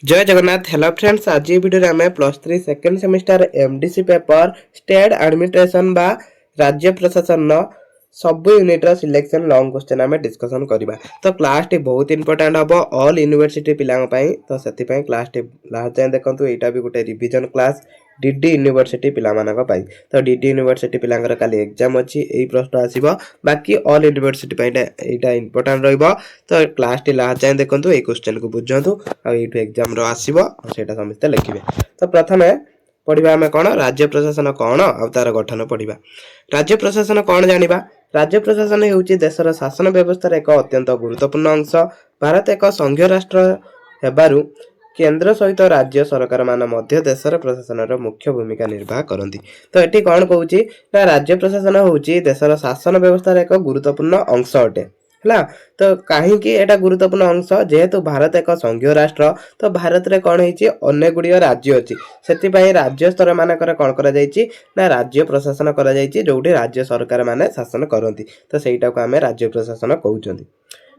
जय Jagannath. Hello friends, आज ये वीडियो में +3 second semester MDC paper state administration बा राज्य प्रशासन सब यूनिट सिलेक्शन लॉन्ग क्वेश्चन आम डिस्कसन करवा। तो क्लास टी बहुत इंपोर्टेंट हम ऑल यूनिवर्सिटी पिला तो से क्लास टी लास्ट जाए देखो यहाँ भी गोटे रिविजन क्लास डीडी यूनिवर्सिटी पिला तो डीडी यूनिवर्सिटी पिलांकर काली एग्जाम अच्छी यही प्रश्न आसीबो। बाकी ऑल यूनिवर्सिटी यहाँ इंपोर्टेंट रहिबो। तो क्लास टी लास्ट जाए देखो ये क्वेश्चन को बुझंतु आठ एग्जाम आसो से समस्ते लिखे। तो प्रथम पढ़ा आम कौन राज्य प्रशासन कौन आ तार गठन पढ़ा। राज्य प्रशासन कौन जानिबा। राज्य प्रशासन हेउची देशर शासन व्यवस्था एक अत्यंत गुरुत्वपूर्ण अंश। भारत एक संघीय राष्ट्र हेबारु केंद्र सहित राज्य सरकार मान मध्य देशर प्रशासन मुख्य भूमिका निर्वाह करती। तो ये कौन कहूँ ना राज्य प्रशासन होउची देशर शासन व्यवस्था एक गुरुत्वपूर्ण अंश अटे है। तो कहीं एटा गुरुत्वपूर्ण अंश जेहेतु भारत एक संघीय राष्ट्र तो भारत रे कौन होइछि अनेक गुड़िया राज्य अच्छी से राज्य स्तर मानकर कौन करा जाइछि ना राज्य प्रशासन करा जाइछि जोठी राज्य सरकार माने शासन करती। तो सेटा को आमे राज्य प्रशासन कहउछंती।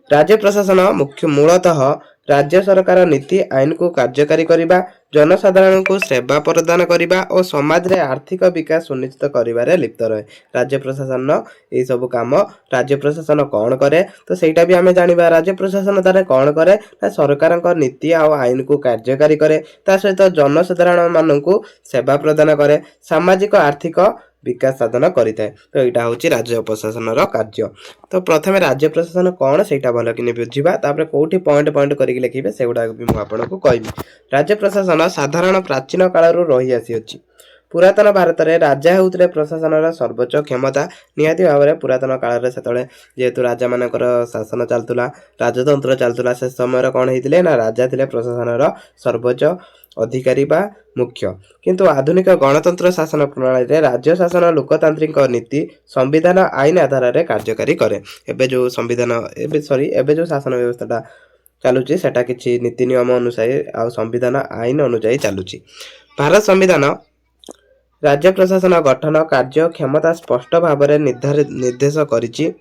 राज्य प्रशासन मुख्य मूलतः राज्य सरकार नीति आईन को कार्यकारी करिबा, जनसाधारण को सेवा प्रदान करिबा और समाज रे आर्थिक विकास सुनिश्चित करिबारे लिप्त रहे। राज्य प्रशासन ये सब काम राज्य प्रशासन कौन करे तो सेटा भी आमे जानिबा। राज्य प्रशासन तारे कौन करे ना सरकार नीति आ आईन को कार्यकारी करे, ता सहित जनसाधारण माननकु सेवा प्रदान करे, सामाजिक आर्थिक विकास साधन करिଥାଏ। तो यहाँ हूँ राज्य प्रशासन कार्य। तो प्रथम राज्य प्रशासन कौन से भल कि बुझा, तापर कौटी पॉइंट पॉइंट करके लिखे से गुड़ा भी मुझे कहबी। राज्य प्रशासन साधारण प्राचीन काल रही आसी। पुरातन भारत में राजा होते प्रशासन सर्वोच्च क्षमता निहाती भाव में पुरातन काल से जेहेतु राजा मानकर शासन चलूला राजतंत्र चलूला से समय कौन होते ना राजा थे प्रशासन सर्वोच्च अधिकारी बा मुख्य। किंतु आधुनिक गणतंत्र शासन प्रणाली रे राज्य शासन लोकतांत्रिक नीति संविधान आईन आधार में कार्यकारी करे। एबे जो संविधान एबे जो शासन व्यवस्था चलुची सेटा किछि नीति नियम अनुसार आ संविधान आईन अनुसार चलुची। भारत संविधान राज्य प्रशासन गठन कार्य क्षमता स्पष्ट भाव में निर्देश करिछि।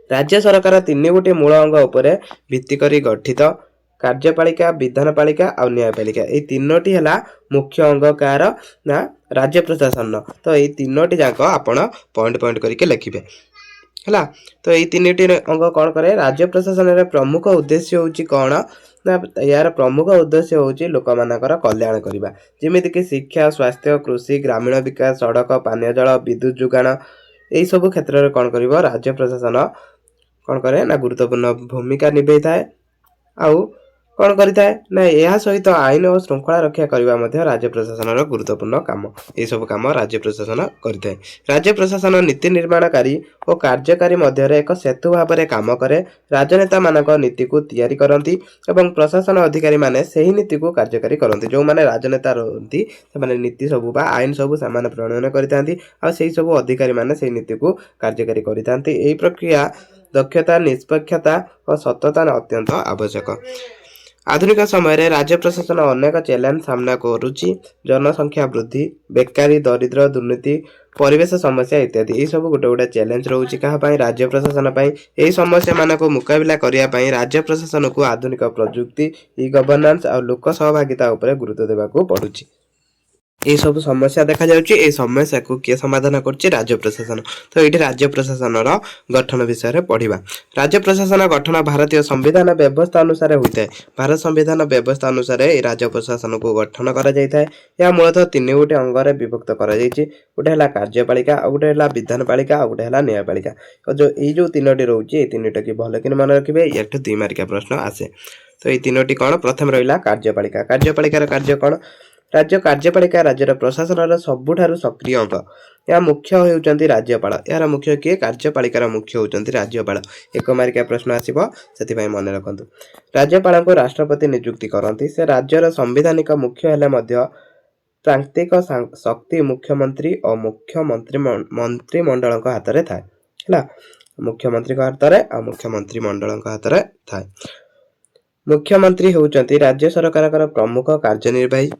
राज्य सरकार 3 गोटी मूल अंग उपरे भित्ति करी गठित कार्यपालिका, विधानपालिका और न्यायपालिका ये तीनोटी है मुख्य अंग कार ना राज्य प्रशासन। तो ये तीनोटी जाक आपण पॉइंट पॉइंट करके लिखिबे है। तो ये तीनोटी अंग कौन करे राज्य प्रशासन प्रमुख उद्देश्य होची कौन ना यार प्रमुख उद्देश्य होची लोक मानकर कल्याण करबा, जेमिति कि शिक्षा, स्वास्थ्य, कृषि, ग्रामीण विकास, सड़क, पानीय जल, विद्युत जोगाण यही सब क्षेत्र में कौन कर राज्य प्रशासन कौन करे ना गुरुत्वपूर्ण भूमिका निभे थाए। आउ कौन करिथाए ना यह सहित आईन और श्रृंखला रक्षा करने राज्य प्रशासन गुरुत्वपूर्ण काम ये सब काम राज्य प्रशासन करिथाए। राज्य प्रशासन नीति निर्माणकारी और कार्यकारी मध्य एक सेतु भाव में काम करे। राजनेता मानक नीति को तैयारी करती एवं प्रशासन अधिकारी माने सही नीति को कार्यकारी करती। जो माने राजनेता रहती से नीति सब बा आईन सब से प्रणयन करती और से सब अधिकारी माने से नीति को कार्यकारी करती। यही प्रक्रिया दक्षता, निष्पक्षता और सतता अत्यंत आवश्यक। आधुनिक समय रे राज्य प्रशासन अनेक चैलेंज सामना करुच्ची। जनसंख्या वृद्धि, बेकारी, दरिद्र, दुर्नीति, परिवेश समस्या इत्यादि ये सब गोटे गोटे चैलेंज रोचे क्या राज्य प्रशासन यही समस्या मान को मुकाबला करने राज्य प्रशासन को आधुनिक प्रजुक्ति, ई गवर्नेंस और लोक सहभागिता उपर गुरुत्व देवाक पड़ुछि। ये सब समस्या देखा जाउछि समस्या को किए समाधान करछि राज्य प्रशासन। तो ये राज्य प्रशासन गठन विषय में पढ़ा। राज्य प्रशासन गठन भारतीय संविधान व्यवस्था अनुसार होता है। भारत संविधान व्यवस्था अनुसार राज्य प्रशासन को गठन करा मूलतः 3 गोटे अंगरे विभक्त करा गोटे है कार्यपालिका, गोटे है विधानपालिका, गोटे है न्यायपालिका। जो ये 3टी रोचे ये 3टा की भल कि मन रखिए या 2 मार्किया प्रश्न आसे। तो ये 3टी कौन प्रथम रहा कार्यपालिका। कार्यपालिकार कार्य कौन राज्य कार्यपालिका राज्यर प्रशासन सबुठारु सक्रिय अंग। या मुख्य होउचंती राज्यपाल। यार मुख्य किए कार्यपालिकार मुख्य होउचंती राज्यपाल। 1 मार्किया प्रश्न आसीबो सेति मन रखंतु। राज्यपाल को राष्ट्रपति नियुक्ति करती। से राज्यर संवैधानिक मुख्य हेले मध्य प्रांतिक शक्ति मुख्यमंत्री और मुख्यमंत्री मंत्रिमंडल हाथ में थाए है। मुख्यमंत्री हाथ में और मुख्यमंत्री मंडल हाथ में थाए। मुख्यमंत्री होउचंती राज्य सरकार प्रमुख कार्यनिर्वाही।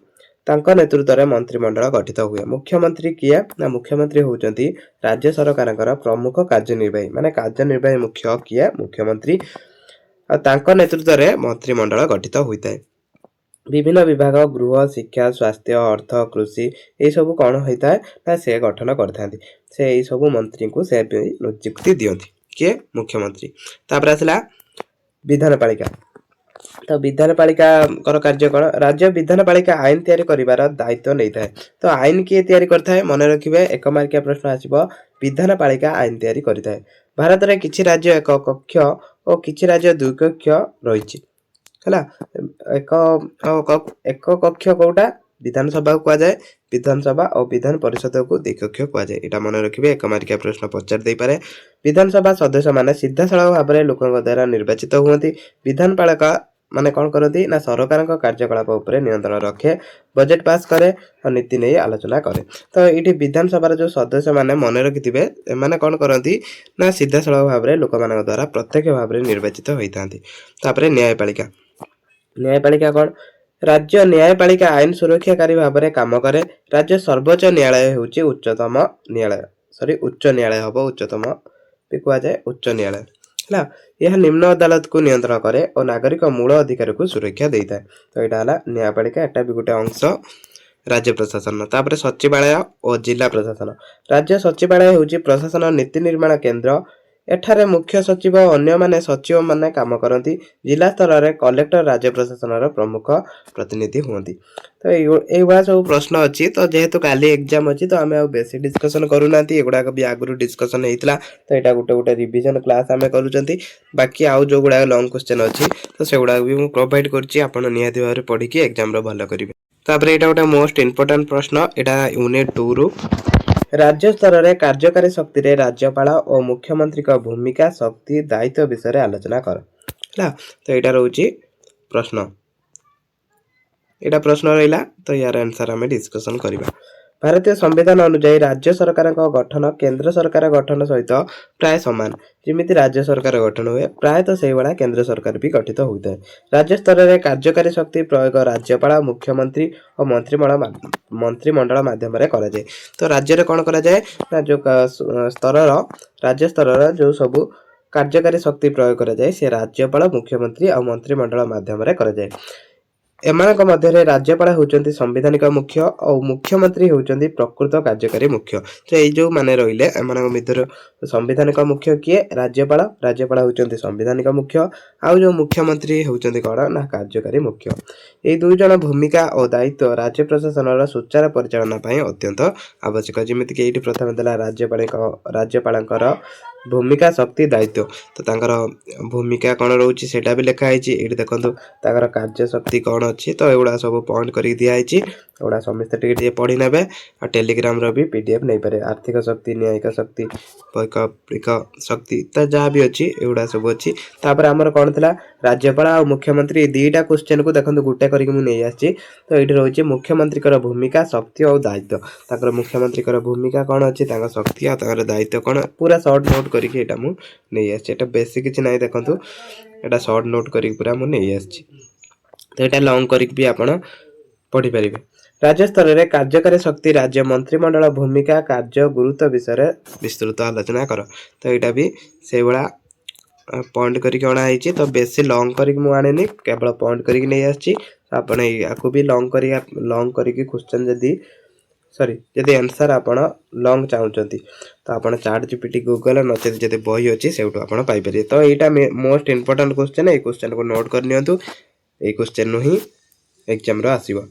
तांका नेतृत्व में मंत्रिमंडल गठित हुए। मुख्यमंत्री किए ना मुख्यमंत्री होउचंती राज्य सरकार प्रमुख कार्यनिर्वाही माने कार्यनिर्वाही मुख्य किए मुख्यमंत्री और तांका नेतृत्व में मंत्रिमंडल गठित होता है। विभिन्न विभाग गृह शिक्षा स्वास्थ्य अर्थ कृषि ये सब कौन होता है ना से गठन करथांती से ये सब मंत्री को से नियुक्ति दियंती किए मुख्यमंत्री तापर आसला विधानपालिका तो विधानपालिका कार्य कौन राज्य विधानपालिका आईन तैयारी करिवार दायित्व नहीं था तो आईन किए तैयारी करथाय मन रखिबे एक मार्किया प्रश्न आसीबो विधानपालिका आईन तैयारी करिथाय भारत रे किछि राज्य एक कक्ष और किछि राज्य दुई कक्ष रहिछि हला एक कक्ष कोटा विधानसभा को कह जाए विधानसभा और विधान परिषद को द्वि कक्ष कह जाए एटा मन रखिबे एक मार्किया प्रश्न पचार दे पारे विधानसभा सदस्य माने सीधा सड़क भाव में लोकଙ୍କ द्वारा निर्वाचित हुअନ୍ତି विधानपालिका माने कौन करती ना सरकार कार्यकलाप उपरे नियंत्रण रखे बजेट पास करे और नीति नहीं आलोचना करे तो ये विधानसभा जो सदस्य माने मन रखिथे एमाने कौन करती ना सीधा सड़क भाव में लोक द्वारा प्रत्यक्ष भाव में निर्वाचित होता तापर न्यायपालिका न्यायपालिका कौन राज्य न्यायपालिका आईन सुरक्षाकारी भाव में काम करे राज्य सर्वोच्च न्यायालय होउची उच्चतम न्यायालय उच्च न्यायालय हम उच्चतम भी कह जाए उच्च न्यायालय है यह निम्न अदालत को नियंत्रण करे और नागरिक मूल अधिकार को सुरक्षा देता है तो यहाँ है न्यायपालिका एटा भी गोटे अंश राज्य प्रशासन तापर सचिवालय और जिला प्रशासन राज्य सचिवालय होउची प्रशासन नीति निर्माण केंद्र एठारे मुख्य सचिव और अन्य माने सचिव माने काम करती जिला स्तर में कलेक्टर राज्य प्रशासन प्रमुख प्रतिनिधि हुंती तो ये सब प्रश्न अच्छी तो जेहेतु काली एग्जाम अच्छी तो आम बेसी डिस्कसन करूना एगुड़ाक भी आगु डिस्कसन होता तो यहाँ गोटे गोटे रिविजन क्लास आम करूँ बाकी आउ जो गुड़ा लंग क्वेश्चन अच्छी तो से गुड़ा भी प्रोवाइड कर निहाती भाव में पढ़ी एग्जाम भल करेंगे तापर यहाँ गोटे मोस्ट इम्पोर्टाट प्रश्न यहाँ यूनिट 2 रु राज्य स्तर में कार्यकारी शक्ति रे राज्यपाल और मुख्यमंत्री का भूमिका शक्ति दायित्व विषय आलोचना कर तो यहाँ रोचे प्रश्न यहाँ प्रश्न रहा तो यार आंसर आम डिस्कसन करवा भारतीय संविधान अनुसार राज्य सरकार गठन केंद्र सरकार गठन सहित प्राय सामान जमी राज्य सरकार गठन हुए प्रायतः से भाया केंद्र सरकार भी गठित होता है राज्य स्तर में कार्यकारी शक्ति प्रयोग राज्यपाल मुख्यमंत्री और मंत्रिमंडल माध्यम कराए तो राज्य कौन कराए ना जो स्तर राज्य स्तर जो सब कार्यकारी शक्ति प्रयोग कराए से राज्यपाल मुख्यमंत्री और मंत्रिमंडल माध्यम कराए एमानक मध्य राज्यपाल होउचंती संवैधानिक मुख्य और मुख्यमंत्री होउचंती प्रकृत कार्यकारी मुख्य तो ये जो माने रहिले एमानक मध्य संवैधानिक मुख्य किए राज्यपाल राज्यपाल होउचंती संवैधानिक मुख्य आउ जो मुख्यमंत्री होउचंती कौन ना कार्यकारी मुख्य ये दुई जन भूमिका और दायित्व राज्य प्रशासन सुचारू परिचालना अत्यंत आवश्यक जमीक ये प्रथम देला राज्यपाल भूमिका शक्ति दायित्व तो तांकर भूमिका कौन रोचे सेटा भी लिखाई ये देखो तांकर कार्य शक्ति कौन अच्छी तो एगुड़ा सब पॉइंट कर दिखाई एगुड़ा समस्ते टे पढ़ी ने और टेलीग्राम रो भी पीडीएफ नहीं पारे आर्थिक शक्ति न्यायिक शक्ति वैकल्पिक शक्ति तो जहाँ भी अच्छी एगुड़ा सब अच्छी तापर आमर कौन था राज्यपाल और मुख्यमंत्री दुईटा क्वेश्चन को देखो गोटे करके मुझे आसी तो ये रोचे मुख्यमंत्री भूमिका शक्ति और दायित्व ताकर मुख्यमंत्री भूमिका कौन अच्छी शक्ति और दायित्व कौन पूरा सर्ट नोट करके एटा मु नहीं आछि एटा बेसी किछि नाही देखंतु एटा शॉर्ट नोट करी पूरा मु नहीं आछि तो एटा लॉन्ग करके भी आपण पढ़ी परिबे राज्य स्तर में कार्यकारी शक्ति राज्य मंत्रिमंडल भूमिका कार्य गुरुत्व विषय विस्तृत आलोचना कर तो यहाँ भी से भाया पॉइंट करके अणा तो बेसी लॉन्ग करके मु आने केवल पॉइंट करके नहीं आछि आपण याकू भी लॉन्ग करके क्वेश्चन जदी सॉरी जदि आंसर आपण लॉन्ग चाहते तो आपण चैट जीपीटी गूगल नचेत जदि बही अच्छी से पाइपर तो यहाँ मोस्ट इम्पोर्टाट क्वेश्चन ये क्वेश्चन को नोट कर नियंतु ये क्वेश्चन ही एग्जाम रो आसीबो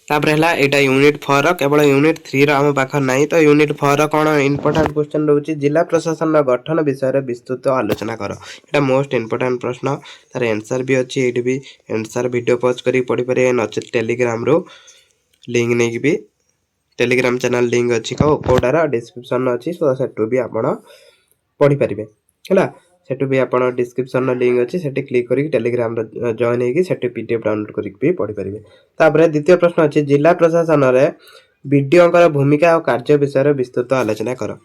तापर हला एटा यूनिट 4 केवल यूनिट 3 रो हम पाखर नाही तो यूनिट 4 कौन इम्पोर्टाट क्वेश्चन रोची जिला प्रशासन गठन विषय विस्तृत आलोचना कर एटा मोस्ट इम्पोर्टाट प्रश्न तार आंसर भी अच्छी ये भी आंसर वीडियो पॉज करी पढ़ी पारे नचेत टेलीग्राम रो लिंक नहीं भी टेलीग्राम चैनल लिंक अच्छी कोटार डिस्क्रिप्शन अच्छी तो सेटू भी आपण पढ़ी पारे है सेटू भी आप डिस्क्रिप्शन लिंक अच्छी से क्लिक करके टेलीग्राम जॉइन होगी सेठी पीडीएफ डाउनलोड करके पढ़ी पारे तापर द्वितीय प्रश्न अच्छी जिला प्रशासन में बीडीओ भूमिका और कार्य विषय विस्तृत आलोचना कर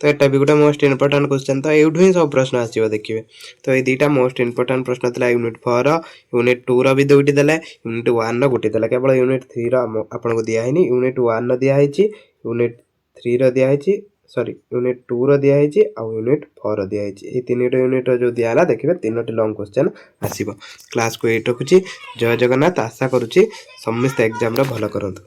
तो यहाँ भी गोटे मोस्ट इम्पोर्टाट क्वेश्चन तो यूँ ही सब प्रश्न आसो देखिए तो ये दुईटा मोस्ट इम्पोर्टाट प्रश्न था यूनिट 4 यूनिट 2 रो भी दुईटी देले यूनिट 1 रो गोटे देला केवल यूनिट 3 रो आपको दिखाई यूनिट 1 रो दिखाई यूनिट 3 रो दिखाई सॉरी यूनिट 2 रो दिया है आउ यूनिट 4 रो दिया है ये तीनटा यूनिट जो दिया हला देखिबे तीनोटी लॉन्ग क्वेश्चन आसीबो क्लास को एट रखुची जय जगन्नाथ आशा करूची समस्त एग्जाम रो भलो करंतु।